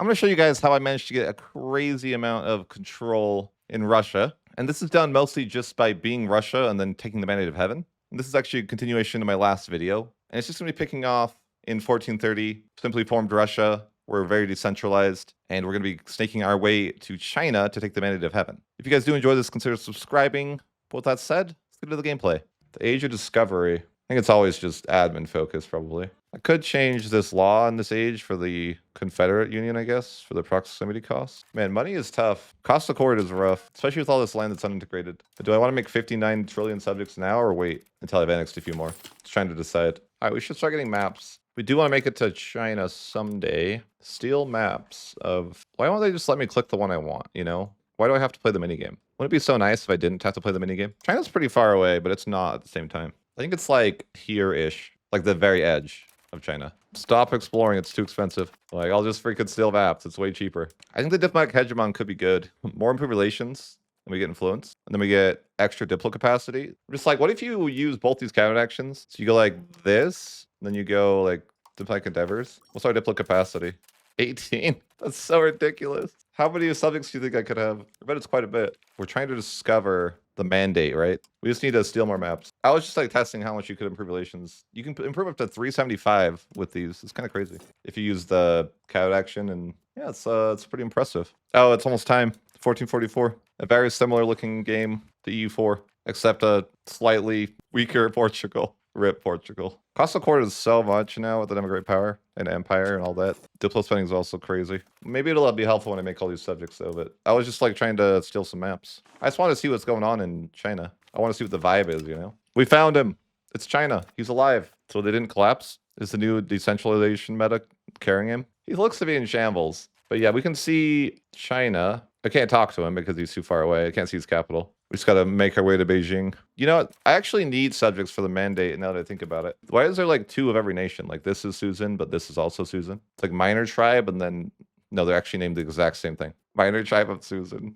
I'm going to show you guys how I managed to get a crazy amount of control in Russia. And this is done mostly just by being Russia and then taking the mandate of heaven. And this is actually a continuation of my last video. And it's just going to be picking off in 1430, simply formed Russia. We're very decentralized, and we're going to be snaking our way to China to take the mandate of heaven. If you guys do enjoy this, consider subscribing. But with that said, let's get into the gameplay. The Age of Discovery. I think it's always just admin focus, probably. I could change this law in this age for the Confederate Union, I guess, for the proximity cost. Man, money is tough. Cost Accord is rough, especially with all this land that's unintegrated. But do I want to make 59 trillion subjects now or wait until I've annexed a few more? Just trying to decide. All right, we should start getting maps. We do want to make it to China someday. Steal maps of... Why won't they just let me click the one I want, you know? Why do I have to play the minigame? Wouldn't it be so nice if I didn't have to play the minigame? China's pretty far away, but it's not at the same time. I think it's like here-ish, like the very edge of China. Stop exploring, it's too expensive. Like, I'll just freaking steal maps, it's way cheaper. I think the diplomatic hegemon could be good. More improved relations, and we get influence. And then we get extra diplo capacity. Just like, what if you use both these cabinet actions? So you go like this, then you go like diplomatic endeavors. What's our diplo capacity? 18. That's so ridiculous. How many subjects do you think I could have? I bet it's quite a bit. We're trying to discover the mandate, right? We just need to steal more maps. I was just like testing how much you could improve relations. You can improve up to 375 with these. It's kind of crazy if you use the cabinet action, and yeah, it's pretty impressive. Oh, it's almost time. 1444. A very similar looking game to EU4, except a slightly weaker Portugal. RIP Portugal. Cost Accord is so much now with the democratic power and empire and all that. Diplo spending is also crazy. Maybe it'll be helpful when I make all these subjects though, but I was just like trying to steal some maps. I just want to see what's going on in China. I want to see what the vibe is, you know? We found him. It's China. He's alive. So they didn't collapse? Is the new decentralization meta carrying him? He looks to be in shambles. But yeah, we can see China. I can't talk to him because he's too far away. I can't see his capital. We just got to make our way to Beijing. You know what? I actually need subjects for the mandate now that I think about it. Why is there like two of every nation? Like this is Susan, but this is also Susan. It's like minor tribe, and then, no, they're actually named the exact same thing. Minor tribe of Susan.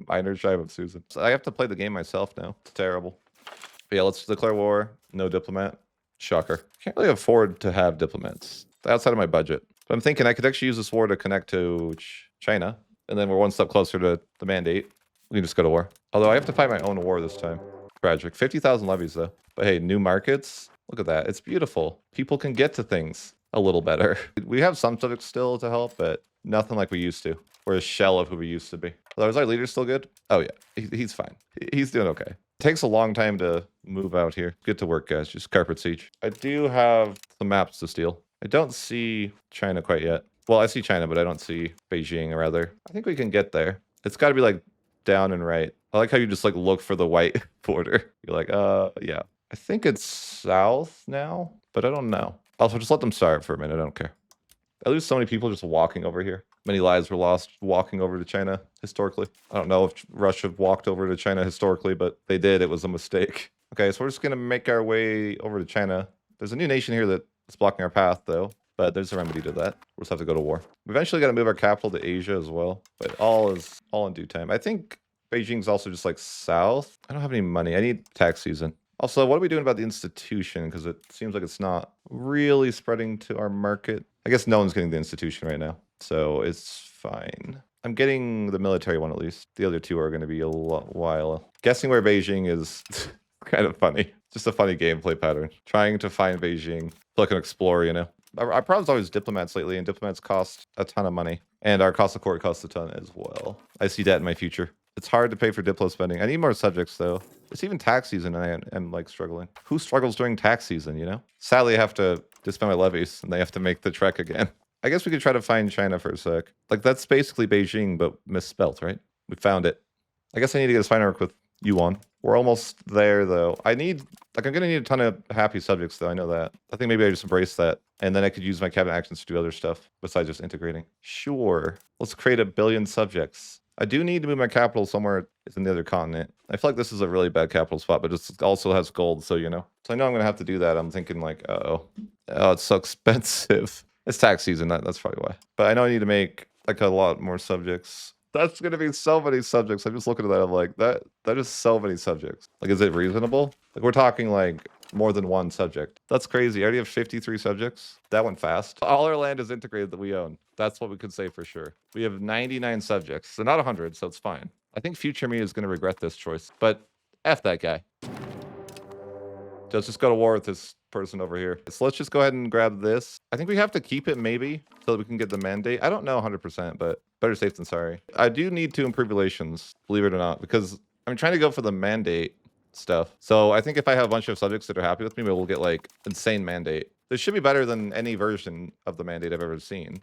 Minor tribe of Susan. So I have to play the game myself now. It's terrible. But yeah, let's declare war. No diplomat. Shocker. Can't really afford to have diplomats. Outside of my budget. But I'm thinking I could actually use this war to connect to China. And then we're one step closer to the mandate. We can just go to war. Although I have to fight my own war this time. Tragic. 50,000 levies though. But hey, new markets. Look at that. It's beautiful. People can get to things a little better. We have some subjects still to help, but nothing like we used to. We're a shell of who we used to be. Although, is our leader still good? Oh yeah, he's fine. He's doing okay. It takes a long time to move out here. Get to work, guys. Just carpet siege. I do have some maps to steal. I don't see China quite yet. Well, I see China, but I don't see Beijing, or rather. I think we can get there. It's got to be like down and right. I like how you just like look for the white border. You're like, yeah. I think it's south now, but I don't know. Also, just let them start for a minute. I don't care. I lose so many people just walking over here. Many lives were lost walking over to China historically. I don't know if Russia walked over to China historically, but they did. It was a mistake. Okay, so we're just going to make our way over to China. There's a new nation here that's blocking our path, though. But there's a remedy to that. We'll just have to go to war. We eventually got to move our capital to Asia as well. But all in due time. I think Beijing's also just like south. I don't have any money. I need tax season. Also, what are we doing about the institution? Because it seems like it's not really spreading to our market. I guess no one's getting the institution right now. So it's fine. I'm getting the military one at least. The other two are going to be a while. Guessing where Beijing is kind of funny. Just a funny gameplay pattern. Trying to find Beijing. Like an explorer, you know. Our problem's always diplomats lately, and diplomats cost a ton of money. And our cost of court costs a ton as well. I see that in my future. It's hard to pay for diplo spending. I need more subjects, though. It's even tax season, and I am like struggling. Who struggles during tax season, you know? Sadly, I have to disband my levies, and they have to make the trek again. I guess we could try to find China for a sec. Like, that's basically Beijing, but misspelt, right? We found it. I guess I need to get a spine arc with Yuan. We're almost there, though. I'm going to need a ton of happy subjects, though. I know that. I think maybe I just embrace that. And then I could use my cabinet actions to do other stuff besides just integrating. Sure. Let's create 1 billion subjects. I do need to move my capital somewhere in the other continent. I feel like this is a really bad capital spot, but it also has gold, so you know. So I know I'm going to have to do that. I'm thinking like, oh, it's so expensive. It's tax season. That's probably why. But I know I need to make like a lot more subjects. That's going to be so many subjects. I'm just looking at that. I'm like, that is so many subjects. Like, is it reasonable? Like, we're talking like more than one subject. That's crazy. I already have 53 subjects. That went fast. All our land is integrated that we own. That's what we could say for sure. We have 99 subjects, so not 100, so it's fine. I think future me is going to regret this choice, but F that guy. Let's just go to war with this person over here. So let's just go ahead and grab this. I think we have to keep it maybe so that we can get the mandate. I don't know 100%, but better safe than sorry. I do need to improve relations, believe it or not, because I'm trying to go for the mandate stuff. So I think if I have a bunch of subjects that are happy with me, we'll get like insane mandate. This should be better than any version of the mandate I've ever seen,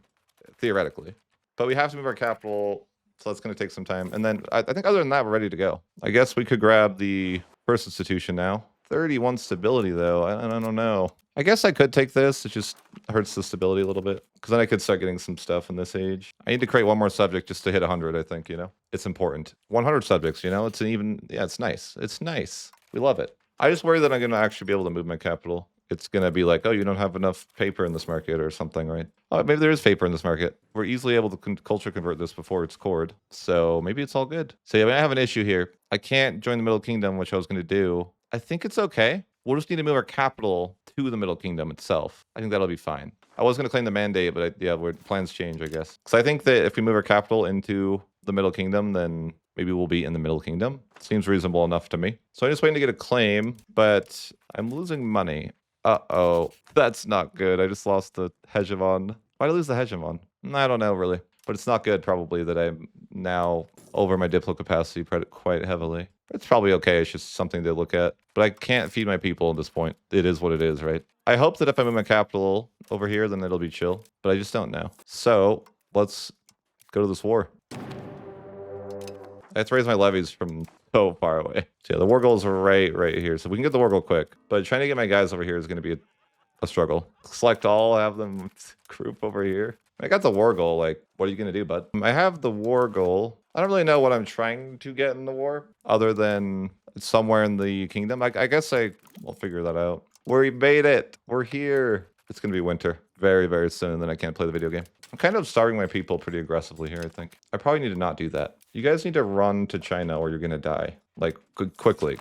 theoretically. But we have to move our capital, so that's going to take some time. And then I think other than that, we're ready to go. I guess we could grab the first institution now. 31 stability, though. I don't know. I guess I could take this. It just hurts the stability a little bit. Because then I could start getting some stuff in this age. I need to create one more subject just to hit 100, I think, you know? It's important. 100 subjects, you know? It's an even... Yeah, it's nice. It's nice. We love it. I just worry that I'm going to actually be able to move my capital. It's going to be like, oh, you don't have enough paper in this market or something, right? Oh, maybe there is paper in this market. We're easily able to culture convert this before it's cored. So maybe it's all good. So yeah, I have an issue here. I can't join the Middle Kingdom, which I was going to do. I think it's okay. We'll just need to move our capital to the Middle Kingdom itself. I think that'll be fine. I was going to claim the mandate, but yeah, plans change, I guess. Because I think that if we move our capital into the Middle Kingdom, then maybe we'll be in the Middle Kingdom. Seems reasonable enough to me. So I'm just waiting to get a claim, but I'm losing money. Uh-oh. That's not good. I just lost the hegemon. Why did I lose the hegemon? I don't know, really. But it's not good, probably, that I'm now over my diplo capacity quite heavily. It's probably okay. It's just something to look at. But I can't feed my people at this point. It is what it is, right? I hope that if I move my capital over here, then it'll be chill. But I just don't know. So let's go to this war. I have to raise my levies from so far away. So yeah, the war goal is right here. So we can get the war goal quick. But trying to get my guys over here is going to be a struggle. Select all, have them group over here. I got the war goal. Like, what are you going to do, bud? I have the war goal. I don't really know what I'm trying to get in the war other than somewhere in the kingdom. I guess we'll figure that out. We made it. We're here. It's going to be winter very soon, and then I can't play the video game. I'm kind of starving my people pretty aggressively here, I think. I probably need to not do that. You guys need to run to China or you're going to die. Like, quickly.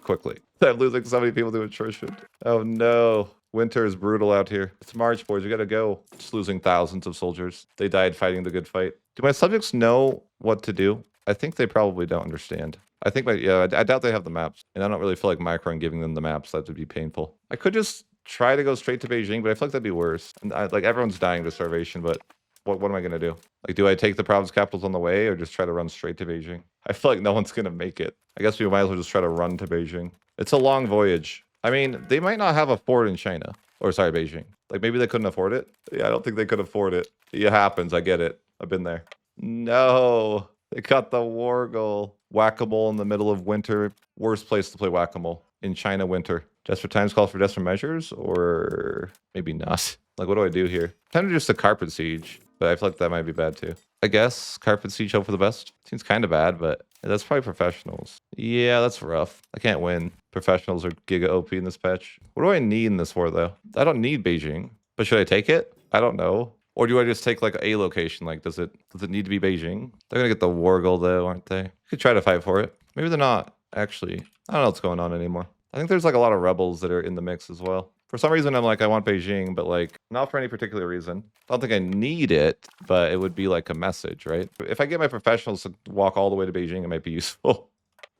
I'm losing so many people to attrition. Oh, no. Winter is brutal out here. It's March, boys. We gotta go. Just losing thousands of soldiers. They died fighting the good fight. Do my subjects know what to do? I think they probably don't understand. I think I doubt they have the maps. And I don't really feel like microing giving them the maps. That would be painful. I could just try to go straight to Beijing, but I feel like that'd be worse. And like everyone's dying to starvation, but what am I gonna do? Like, do I take the province capitals on the way or just try to run straight to Beijing? I feel like no one's gonna make it. I guess we might as well just try to run to Beijing. It's a long voyage. I mean, they might not have a fort in China. Or sorry, Beijing. Like maybe they couldn't afford it. Yeah, I don't think they could afford it. It happens. I get it. I've been there. No, they got the war goal. Whack-a-mole in the middle of winter. Worst place to play whack-a-mole in China winter. Desperate times call for desperate measures, or maybe not. Like, what do I do here? Kind of just a carpet siege, but I feel like that might be bad too. I guess carpet siege, hope for the best. Seems kind of bad, but that's probably professionals. Yeah, that's rough. I can't win. Professionals are giga OP in this patch. What do I need in this war, though? I don't need Beijing, but should I take it? I don't know. Or do I just take like a location? Like, does it need to be Beijing? They're gonna get the war goal though, aren't they? You could try to fight for it. Maybe they're not. Actually, I don't know what's going on anymore. I think there's like a lot of rebels that are in the mix as well. For some reason, I'm like, I want Beijing, but like, not for any particular reason. I don't think I need it, but it would be like a message, right? If I get my professionals to walk all the way to Beijing, it might be useful.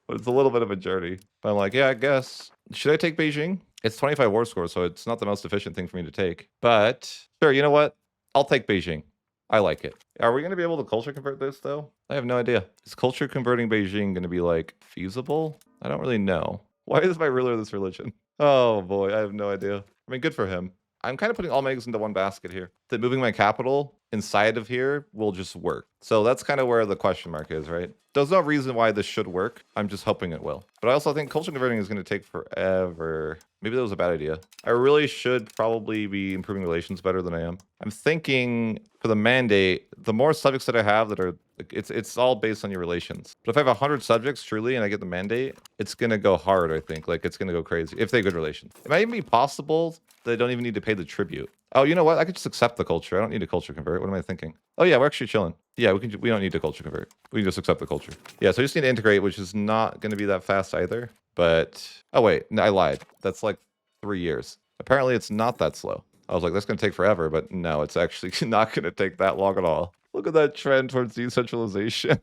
But it's a little bit of a journey. But I'm like, yeah, I guess. Should I take Beijing? It's 25 war score, so it's not the most efficient thing for me to take. But sure, you know what? I'll take Beijing. I like it. Are we going to be able to culture convert this, though? I have no idea. Is culture converting Beijing going to be, like, feasible? I don't really know. Why is my ruler this religion? Oh, boy. I have no idea. I mean, good for him. I'm kind of putting all my eggs into one basket here. That moving my capital inside of here will just work. So that's kind of where the question mark is, right? There's no reason why this should work. I'm just hoping it will. But I also think culture converting is going to take forever. Maybe that was a bad idea. I really should probably be improving relations better than I am. I'm thinking for the mandate, the more subjects that I have that are, it's all based on your relations. But if I have 100 subjects truly and I get the mandate, it's going to go hard, I think. Like, it's going to go crazy if they have good relations. It might even be possible that they don't even need to pay the tribute. Oh, you know what? I could just accept the culture. I don't need to culture convert. What am I thinking? Oh, yeah, we're actually chilling. Yeah, we don't need to culture convert. We can just accept the culture. Yeah, so I just need to integrate, which is not going to be that fast either. But, oh wait, no, I lied. That's like 3 years. Apparently, it's not that slow. I was like, that's going to take forever, but no, it's actually not going to take that long at all. Look at that trend towards decentralization.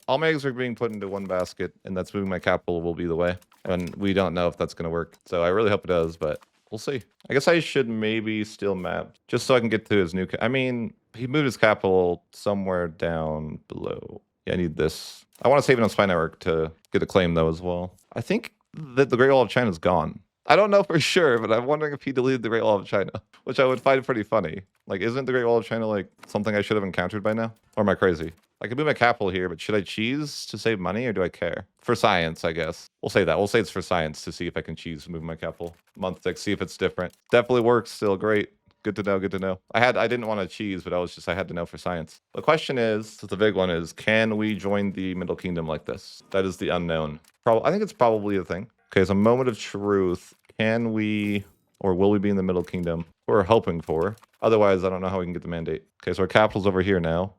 All my eggs are being put into one basket, and that's moving my capital will be the way. And we don't know if that's going to work. So I really hope it does, but we'll see. I guess I should maybe steal map just so I can get to his new... I mean, he moved his capital somewhere down below. Yeah, I need this. I want to save it on Spy Network to get a claim, though, as well. I think that the Great Wall of China is gone. I don't know for sure, but I'm wondering if he deleted the Great Wall of China, which I would find pretty funny. Like, isn't the Great Wall of China, like, something I should have encountered by now? Or am I crazy? I could move my capital here, but should I cheese to save money, or do I care? For science, I guess. We'll say that. We'll say it's for science to see if I can cheese moving my capital. Month 6, see if it's different. Definitely works still. Great. Good to know, good to know. I didn't want to cheese, but I had to know for science. The question is, the big one is, can we join the Middle Kingdom like this? That is the unknown. I think it's probably a thing. Okay, so moment of truth. Can we, or will we be in the Middle Kingdom? We're hoping for. Otherwise, I don't know how we can get the mandate. Okay, so our capital's over here now.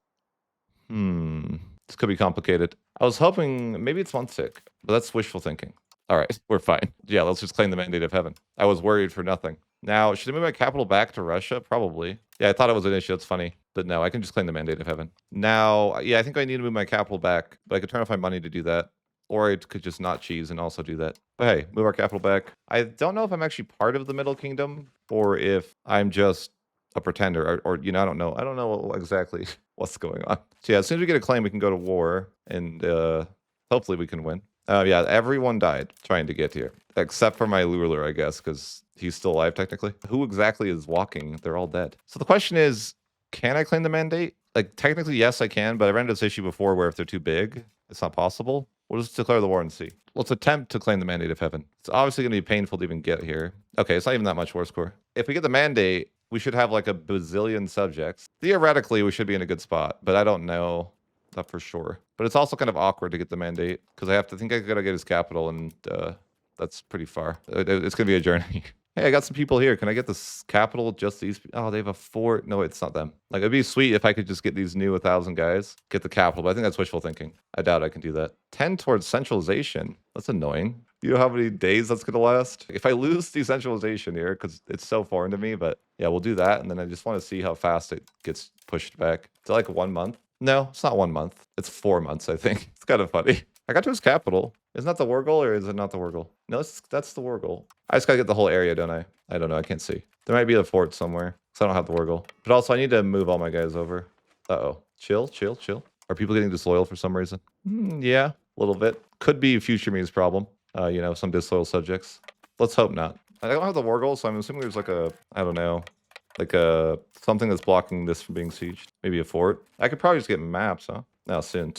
This could be complicated. I was hoping maybe it's Munsick, but that's wishful thinking. All right, we're fine. Yeah, let's just claim the mandate of heaven. I was worried for nothing. Now, should I move my capital back to Russia? Probably. Yeah, I thought it was an issue. That's funny. But no, I can just claim the mandate of heaven. Now, yeah, I think I need to move my capital back, but I could turn off my money to do that. Or I could just not cheese and also do that. But hey, move our capital back. I don't know if I'm actually part of the Middle Kingdom or if I'm just a pretender or you know, I don't know. I don't know exactly what's going on. So yeah, as soon as we get a claim, we can go to war and hopefully we can win. Yeah, everyone died trying to get here, except for my ruler, I guess, because he's still alive technically. Who exactly is walking? They're all dead. So the question is, can I claim the mandate? Like, technically, yes, I can, but I ran into this issue before where if they're too big, it's not possible. We'll just declare the war and see. Let's attempt to claim the mandate of heaven. It's obviously going to be painful to even get here. Okay, it's not even that much war score. If we get the mandate, we should have like a bazillion subjects. Theoretically, we should be in a good spot, but I don't know that for sure. But it's also kind of awkward to get the mandate because I gotta get his capital, and that's pretty far. It's going to be a journey. Hey, I got some people here. Can I get this capital? Just these? Oh, they have a fort. No, it's not them. Like, it'd be sweet if I could just get these new 1,000 guys, get the capital. But I think that's wishful thinking. I doubt I can do that. 10 towards centralization. That's annoying. You know how many days that's going to last? If I lose decentralization here, because it's so foreign to me, but yeah, we'll do that. And then I just want to see how fast it gets pushed back. Is it like 1 month? No, it's not 1 month. It's 4 months, I think. It's kind of funny. I got to his capital. Isn't that the war goal, or is it not the war goal? No, that's the war goal. I just gotta get the whole area, don't I? I don't know. I can't see. There might be a fort somewhere, because I don't have the war goal. But also, I need to move all my guys over. Uh-oh. Chill, chill, chill. Are people getting disloyal for some reason? Yeah, a little bit. Could be future me's problem. You know, some disloyal subjects. Let's hope not. I don't have the war goal, so I'm assuming there's like a, I don't know, like a something that's blocking this from being sieged. Maybe a fort. I could probably just get maps, huh? No, soon.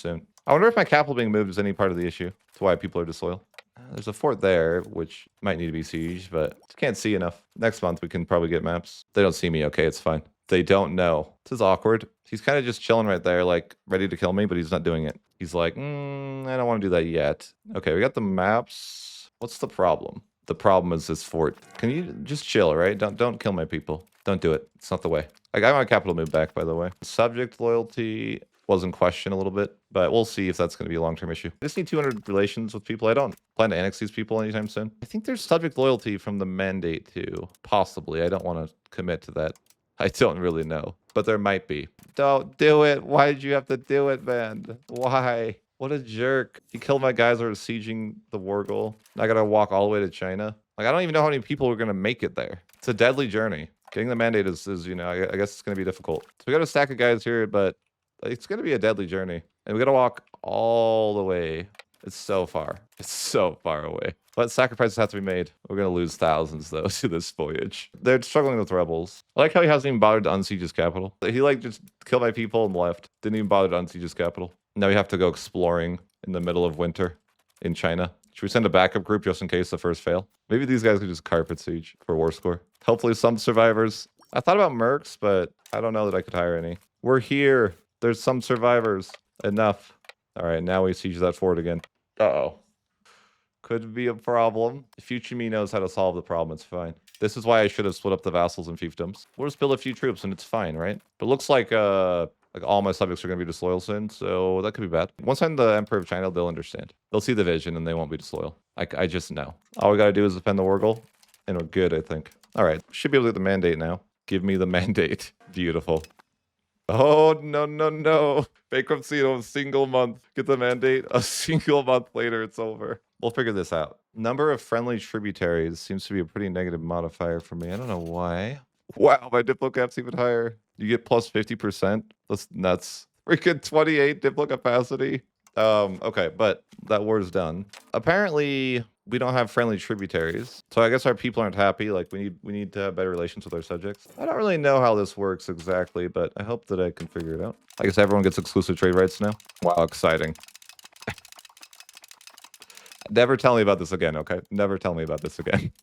I wonder if my capital being moved is any part of the issue. That's why people are disloyal. There's a fort there, which might need to be sieged, but can't see enough. Next month, we can probably get maps. They don't see me. Okay, it's fine. They don't know. This is awkward. He's kind of just chilling right there, like, ready to kill me, but he's not doing it. He's like, I don't want to do that yet. Okay, we got the maps. What's the problem? The problem is this fort. Can you just chill, right? Don't kill my people. Don't do it. It's not the way. I got my capital moved back, by the way. Subject loyalty was in question a little bit, but we'll see if that's going to be a long-term issue. I just need 200 relations with people. I don't plan to annex these people anytime soon. I think there's subject loyalty from the mandate too. Possibly. I don't want to commit to that. I don't really know, but there might be. Don't do it. Why did you have to do it, man? Why? What a jerk. He killed my guys who were sieging the war goal. I got to walk all the way to China. Like, I don't even know how many people are going to make it there. It's a deadly journey. Getting the mandate is you know, I guess it's going to be difficult. So we got a stack of guys here, but it's going to be a deadly journey. And we got to walk all the way. It's so far. It's so far away. But sacrifices have to be made. We're going to lose thousands, though, to this voyage. They're struggling with rebels. I like how he hasn't even bothered to unsiege his capital. He, like, just killed my people and left. Didn't even bother to unsiege his capital. Now we have to go exploring in the middle of winter in China. Should we send a backup group just in case the first fail? Maybe these guys could just carpet siege for war score. Hopefully some survivors. I thought about mercs, but I don't know that I could hire any. We're here. There's some survivors. Enough. All right, now we siege that fort again. Uh-oh. Could be a problem. Future me knows how to solve the problem. It's fine. This is why I should have split up the vassals and fiefdoms. We'll just build a few troops and it's fine, right? But it looks like all my subjects are going to be disloyal soon, so that could be bad. Once I'm the Emperor of China, they'll understand. They'll see the vision and they won't be disloyal. I just know. All we got to do is defend the war goal. And we're good, I think. All right, should be able to get the mandate now. Give me the mandate. Beautiful. Oh, no, no, no. Bankruptcy in a single month. Get the mandate. A single month later, it's over. We'll figure this out. Number of friendly tributaries seems to be a pretty negative modifier for me. I don't know why. Wow, my Diplo cap's even higher. You get plus 50%. That's nuts. Freaking 28 Diplo capacity. Okay, but that war's done. Apparently, we don't have friendly tributaries, so I guess our people aren't happy. Like we need to have better relations with our subjects. I don't really know how this works exactly, but I hope that I can figure it out. I guess everyone gets exclusive trade rights now. Wow, exciting. Never tell me about this again, okay? Never tell me about this again.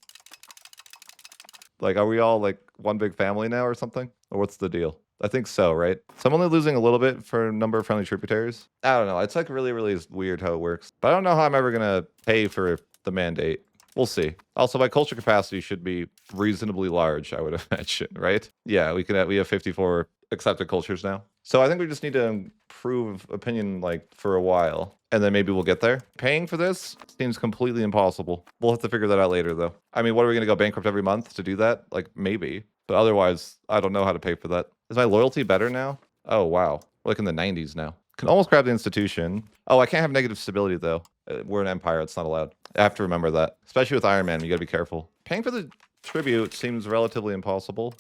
Like, are we all like one big family now or something? Or what's the deal? I think so, right? So I'm only losing a little bit for a number of friendly tributaries. I don't know. It's like really, really weird how it works. But I don't know how I'm ever going to pay for the mandate. We'll see. Also, my culture capacity should be reasonably large, I would imagine, right? Yeah, we have 54 accepted cultures now. So I think we just need to improve opinion like for a while, and then maybe we'll get there. Paying for this seems completely impossible. We'll have to figure that out later, though. I mean, what are we going to go bankrupt every month to do that? Like, maybe. But otherwise, I don't know how to pay for that. Is my loyalty better now? Oh, wow. We're like in the 90s now. Can almost grab the institution. Oh, I can't have negative stability, though. We're an empire. It's not allowed. I have to remember that. Especially with Iron Man, you gotta be careful. Paying for the tribute seems relatively impossible.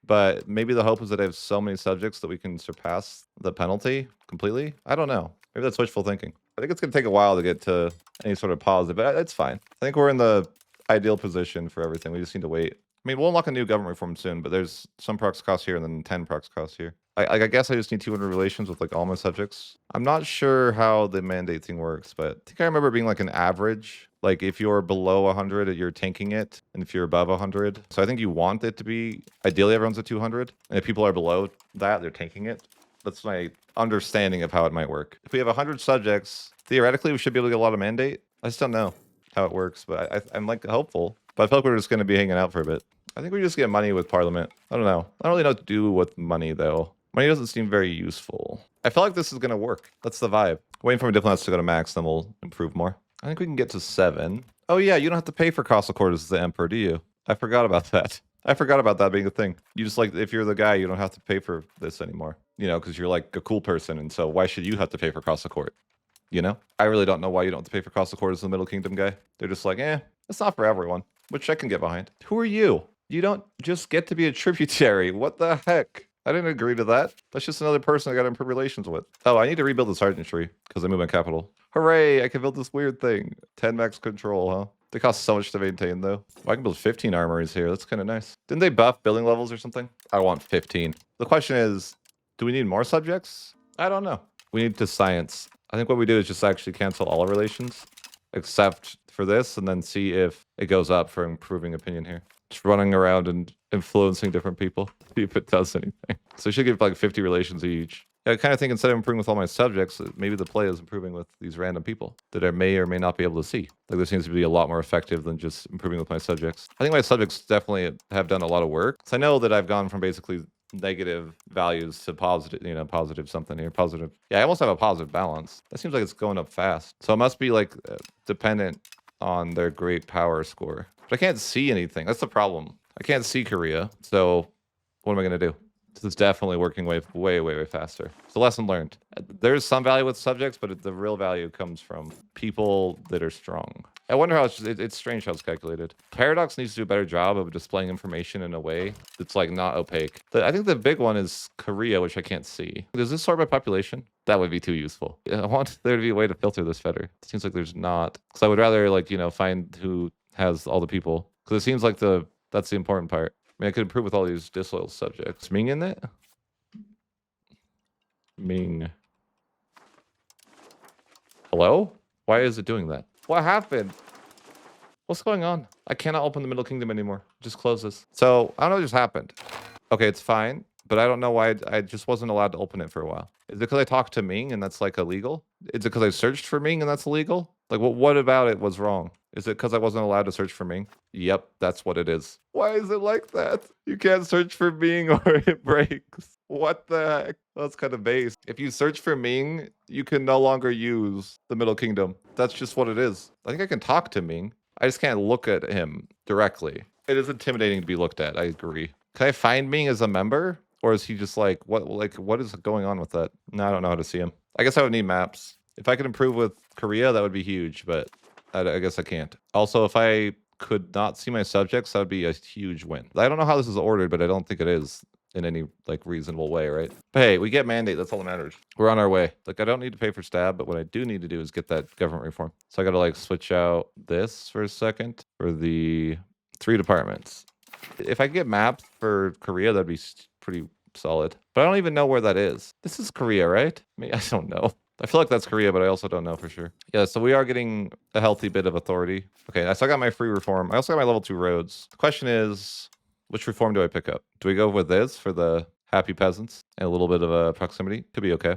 But maybe the hope is that I have so many subjects that we can surpass the penalty completely. I don't know. Maybe that's wishful thinking. I think it's going to take a while to get to any sort of positive, but it's fine. I think we're in the ideal position for everything. We just need to wait. I mean, we'll unlock a new government reform soon, but there's some prox costs here and then 10 prox costs here. I guess I just need 200 relations with like all my subjects. I'm not sure how the mandate thing works, but I think I remember being like an average. Like if you're below 100, you're tanking it, and if you're above 100, so I think you want it to be ideally everyone's at 200, and if people are below that, they're tanking it. That's my understanding of how it might work. If we have 100 subjects, theoretically we should be able to get a lot of mandate. I just don't know how it works, but I'm like hopeful. But I feel like we're just going to be hanging out for a bit. I think we just get money with Parliament. I don't know. I don't really know what to do with money though. Money doesn't seem very useful. I feel like this is going to work. That's the vibe. Waiting for my diplomats to go to max, then we'll improve more. I think we can get to 7. Oh yeah, you don't have to pay for castle quarters as the emperor, do you? I forgot about that. I forgot about that being a thing. You just like, if you're the guy, you don't have to pay for this anymore. You know, because you're like a cool person, and so why should you have to pay for castle court? You know? I really don't know why you don't have to pay for castle court as the Middle Kingdom guy. They're just like, it's not for everyone, which I can get behind. Who are you? You don't just get to be a tributary. What the heck? I didn't agree to that. That's just another person I got to improve relations with. Oh, I need to rebuild the sergeantry because I moved my capital. Hooray, I can build this weird thing. 10 max control, huh? They cost so much to maintain, though. Well, I can build 15 armories here. That's kind of nice. Didn't they buff building levels or something? I want 15. The question is, do we need more subjects? I don't know. We need to science. I think what we do is just actually cancel all our relations, except for this, and then see if it goes up for improving opinion here. Just running around and influencing different people, see if it does anything. So we should give like 50 relations each. I kind of think instead of improving with all my subjects, maybe the play is improving with these random people that I may or may not be able to see. Like this seems to be a lot more effective than just improving with my subjects. I think my subjects definitely have done a lot of work. So I know that I've gone from basically negative values to positive, positive something here, positive. Yeah, I almost have a positive balance. That seems like it's going up fast. So it must be like dependent on their great power score. But I can't see anything. That's the problem. I can't see Korea. So what am I going to do? This is definitely working way faster. It's a lesson learned. There's some value with subjects, but the real value comes from people that are strong. I wonder how it's strange how it's calculated. Paradox needs to do a better job of displaying information in a way that's like not opaque. I think the big one is Korea, which I can't see. Does this sort by population? That would be too useful. I want there to be a way to filter this better. It seems like there's not. Because I would rather like, find who has all the people. Because it seems like that's the important part. I mean, I could improve with all these disloyal subjects. Ming in it? Ming. Hello? Why is it doing that? What happened? What's going on? I cannot open the Middle Kingdom anymore. Just close this. So, I don't know what just happened. Okay, it's fine. But I don't know why I just wasn't allowed to open it for a while. Is it because I talked to Ming and that's like illegal? Is it because I searched for Ming and that's illegal? Like, what about it was wrong? Is it because I wasn't allowed to search for Ming? Yep, that's what it is. Why is it like that? You can't search for Ming or it breaks. What the heck? That's kind of base. If you search for Ming, you can no longer use the Middle Kingdom. That's just what it is. I think I can talk to Ming. I just can't look at him directly. It is intimidating to be looked at. I agree. Can I find me as a member? Or is he just like, what is going on with that? No, I don't know how to see him. I guess I would need maps. If I could improve with Korea, that would be huge, but I guess I can't. Also, if I could not see my subjects, that would be a huge win. I don't know how this is ordered, but I don't think it is in any like reasonable way, right? But hey, we get mandate. That's all that matters. We're on our way. Like, I don't need to pay for stab, but what I do need to do is get that government reform. So I got to like switch out this for a second for the 3 departments. If I get maps for Korea, that'd be pretty solid. But I don't even know where that is. This is Korea, right? I mean, I don't know. I feel like that's Korea, but I also don't know for sure. Yeah, so we are getting a healthy bit of authority. Okay, I still got my free reform. I also got my level 2 roads. The question is, which reform do I pick up? Do we go with this for the happy peasants and a little bit of a proximity? Could be okay.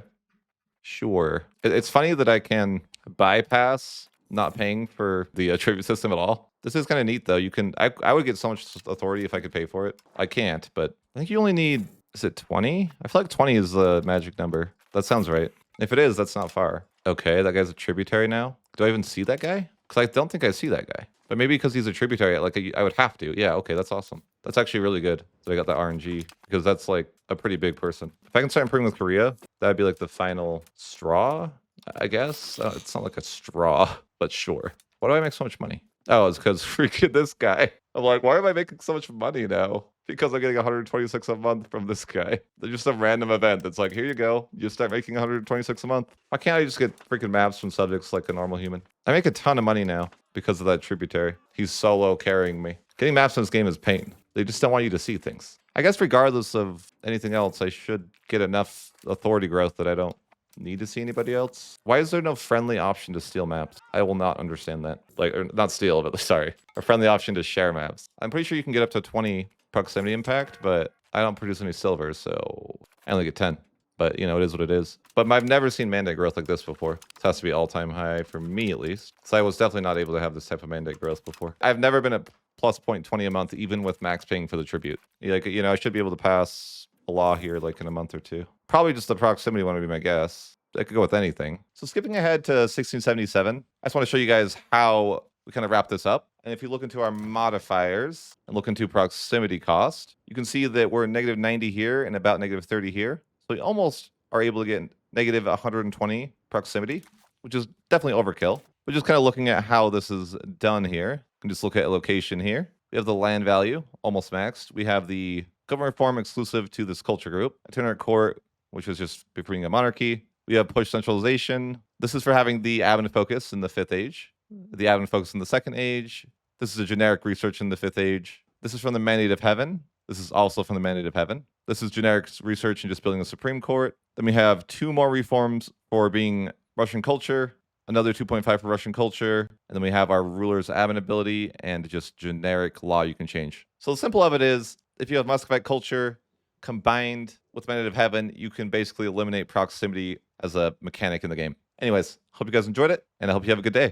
Sure. It's funny that I can bypass not paying for the tribute system at all. This is kind of neat, though. You can, I would get so much authority if I could pay for it. I can't, but I think you only need, is it 20? I feel like 20 is the magic number. That sounds right. If it is, that's not far. Okay, that guy's a tributary now. Do I even see that guy? Because I don't think I see that guy. But maybe because he's a tributary, like I would have to. Yeah, okay, that's awesome. That's actually really good. So I got the RNG because that's like a pretty big person. If I can start improving with Korea, that'd be like the final straw, I guess. It's not like a straw, but sure. Why do I make so much money? Oh, it's because freaking this guy. I'm like, why am I making so much money now? Because I'm getting 126 a month from this guy. There's just some random event that's like, here you go. You start making 126 a month. Why can't I just get freaking maps from subjects like a normal human? I make a ton of money now because of that tributary. He's solo carrying me. Getting maps in this game is pain. They just don't want you to see things. I guess regardless of anything else, I should get enough authority growth that I don't need to see anybody else. Why is there no friendly option to steal maps? I will not understand that. Like, or not steal, but sorry. A friendly option to share maps. I'm pretty sure you can get up to 20 proximity impact, but I don't produce any silver, so I only get 10. But, you know, it is what it is. But I've never seen mandate growth like this before. This has to be all-time high for me, at least. So I was definitely not able to have this type of mandate growth before. I've never been at plus 0.20 a month, even with max paying for the tribute. Like, you know, I should be able to pass a law here, like, in a month or 2. Probably just the proximity one would be my guess. I could go with anything. So skipping ahead to 1677, I just want to show you guys how we kind of wrap this up. And if you look into our modifiers and look into proximity cost, you can see that we're negative 90 here and about negative 30 here. So we almost are able to get negative 120 proximity, which is definitely overkill. But just kind of looking at how this is done here, you can just look at a location here. We have the land value, almost maxed. We have the government reform exclusive to this culture group. Itinerant court, which is just befriending a monarchy. We have push centralization. This is for having the admin focus in the 5th age, the admin focus in the 2nd age. This is a generic research in the 5th age. This is from the mandate of heaven. This is also from the mandate of heaven. This is generic research and just building a Supreme Court. Then we have 2 more reforms for being Russian culture, another 2.5 for Russian culture, and then we have our ruler's admin ability and just generic law you can change. So the simple of it is, if you have Muscovite culture combined with mandate of heaven, you can basically eliminate proximity as a mechanic in the game. Anyways, hope you guys enjoyed it, and I hope you have a good day.